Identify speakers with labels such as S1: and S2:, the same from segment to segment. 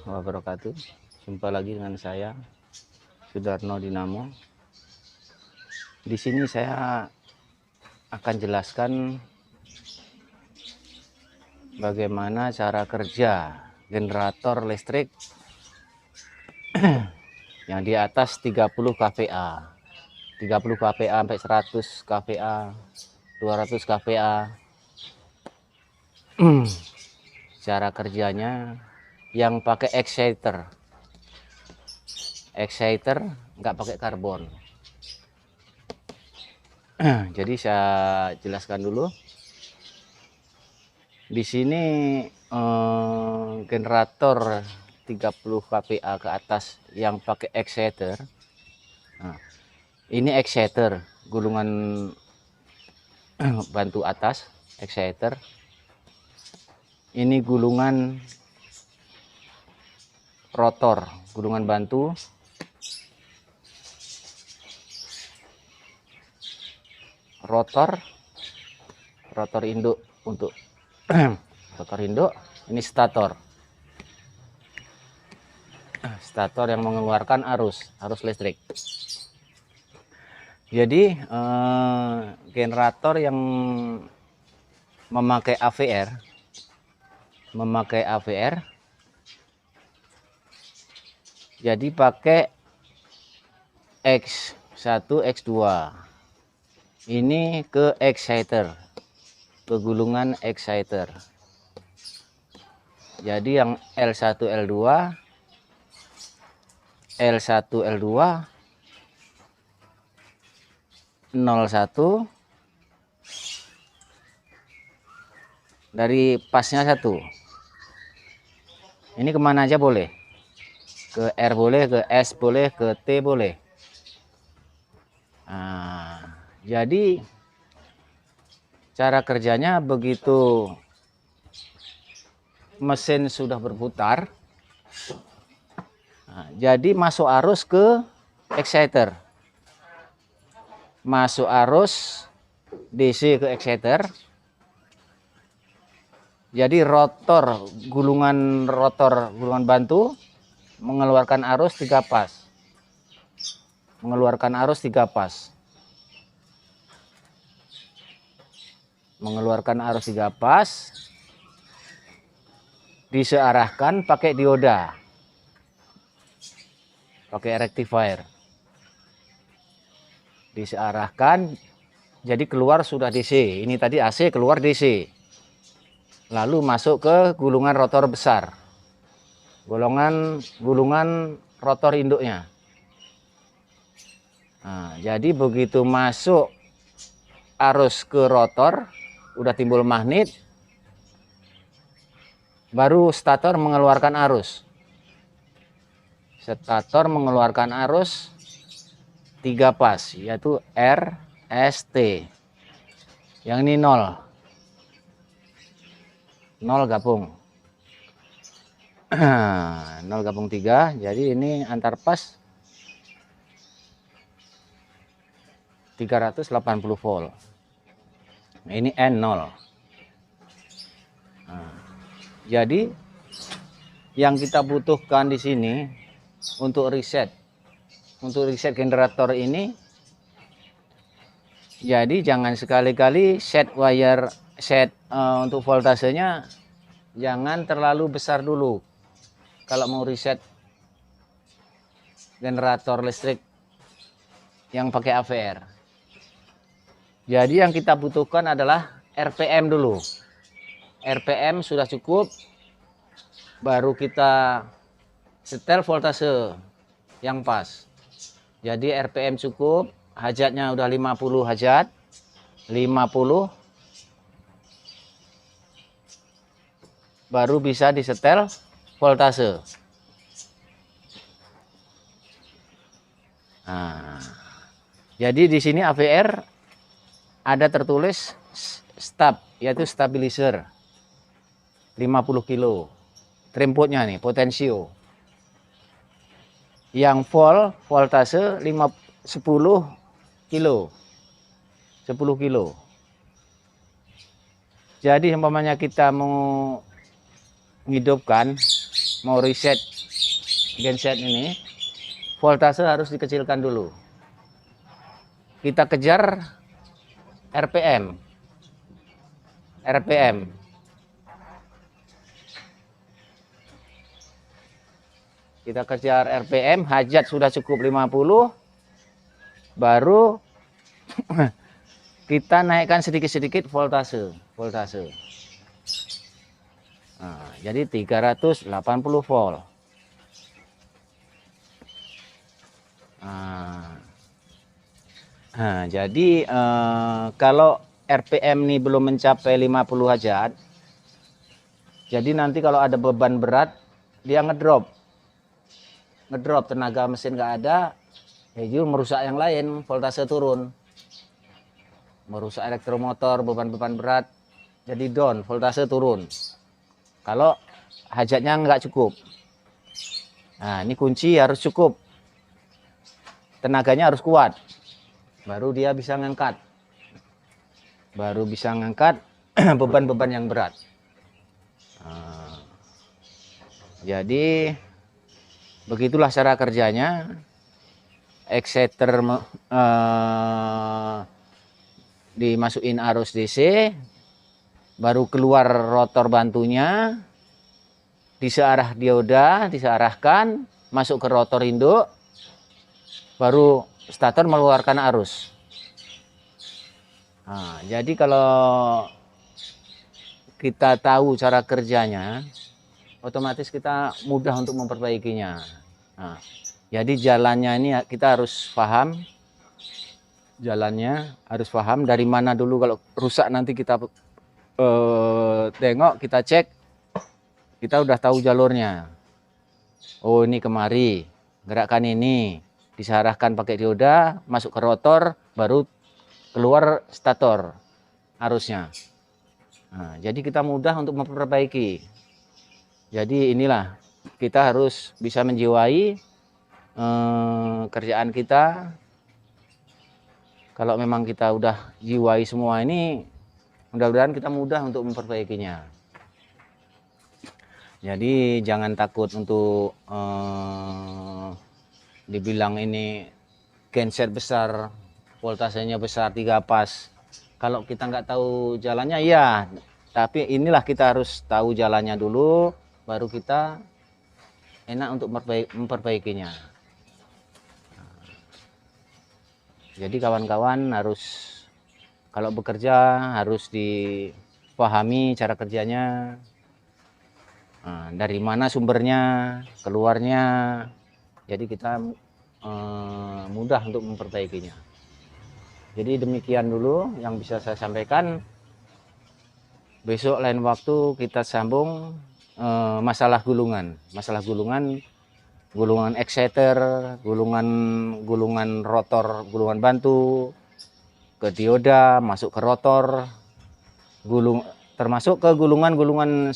S1: wabarakatuh. Jumpa lagi dengan saya Sudarno Dinamo. Di sini saya akan jelaskan bagaimana cara kerja generator listrik yang di atas 30 kVA. 30 kVA sampai 100 kVA, 200 kVA. Cara kerjanya yang pakai exciter nggak pakai karbon. Jadi saya jelaskan dulu. Di sini generator 30 kVA ke atas yang pakai exciter. Nah, ini exciter gulungan bantu atas exciter. Ini gulungan rotor, gulungan bantu. Rotor induk untuk rotor induk. Ini stator yang mengeluarkan arus listrik. Jadi generator yang memakai AVR jadi pakai X1 X2 ini ke exciter, ke gulungan exciter. Jadi yang L1 L2 01 dari pasnya 1. Ini kemana aja boleh, ke R boleh, ke S boleh, ke T boleh. Nah, jadi cara kerjanya begitu mesin sudah berputar, nah, jadi masuk arus ke exciter, masuk arus DC ke exciter. Jadi gulungan bantu mengeluarkan arus 3 pas. Mengeluarkan arus 3 pas. Disearahkan pakai dioda. Pakai rectifier. Disearahkan jadi keluar sudah DC. Ini tadi AC, keluar DC. Lalu masuk ke gulungan rotor besar. Gulungan rotor induknya. Nah, jadi begitu masuk arus ke rotor, udah timbul magnet, baru stator mengeluarkan arus. Stator mengeluarkan arus 3 pas, yaitu R, S, T. Yang ini 0 gabung. 0 gabung 3, jadi ini antar pas 380 volt. Nah, ini N0. Nah, jadi yang kita butuhkan di sini untuk reset generator ini, jadi jangan sekali-kali set untuk voltasenya jangan terlalu besar dulu kalau mau reset generator listrik yang pakai AVR. Jadi yang kita butuhkan adalah RPM dulu. RPM sudah cukup, baru kita setel voltase yang pas. Jadi RPM cukup, hajatnya udah 50 hajat, 50, baru bisa disetel voltase. Nah, jadi di sini AVR ada tertulis stab, yaitu stabilizer 50 kilo. Trimputnya nih, potensio. Yang voltase 10 kilo. 10 kilo. Jadi umpamanya kita mau menghidupkan, mau reset genset ini, voltase harus dikecilkan dulu. Kita kejar RPM. Kita kejar RPM, hajat sudah cukup 50, baru kita naikkan sedikit-sedikit voltase. Nah, jadi 380 volt. Nah, jadi kalau RPM ini belum mencapai 50 hajat, jadi nanti kalau ada beban berat, dia ngedrop, tenaga mesin nggak ada, jadi merusak yang lain, voltase turun, merusak elektromotor, beban-beban berat, jadi down, voltase turun. Kalau hajatnya nggak cukup. Nah, ini kunci harus cukup. Tenaganya harus kuat. Baru dia bisa ngangkat. Beban-beban yang berat. Nah, jadi begitulah cara kerjanya. Exciter dimasukin arus DC. Baru keluar rotor bantunya, disearah dioda, disearahkan, masuk ke rotor induk, baru stator mengeluarkan arus. Nah, jadi kalau kita tahu cara kerjanya, otomatis kita mudah untuk memperbaikinya. Nah, jadi jalannya ini kita harus paham, dari mana dulu. Kalau rusak nanti kita tengok, kita cek, kita udah tahu jalurnya. Oh, ini kemari, gerakan ini disearahkan pakai dioda, masuk ke rotor, baru keluar stator arusnya. Nah, jadi kita mudah untuk memperbaiki. Jadi inilah, kita harus bisa menjiwai kerjaan kita. Kalau memang kita udah jiwai semua ini, mudah-mudahan kita mudah untuk memperbaikinya. Jadi jangan takut untuk dibilang ini genset besar, voltasenya besar, 3 pas. Kalau kita nggak tahu jalannya, ya. Tapi inilah kita harus tahu jalannya dulu, baru kita enak untuk memperbaikinya. Jadi kawan-kawan harus, kalau bekerja harus dipahami cara kerjanya, dari mana sumbernya, keluarnya. Jadi kita mudah untuk memperbaikinya. Jadi demikian dulu yang bisa saya sampaikan. Besok lain waktu kita sambung masalah gulungan. Gulungan exciter, gulungan rotor, gulungan bantu, ke dioda, masuk ke rotor, termasuk ke gulungan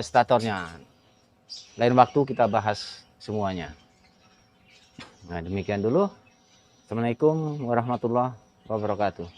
S1: statornya. Lain waktu kita bahas semuanya. Nah, demikian dulu. Assalamualaikum warahmatullahi wabarakatuh.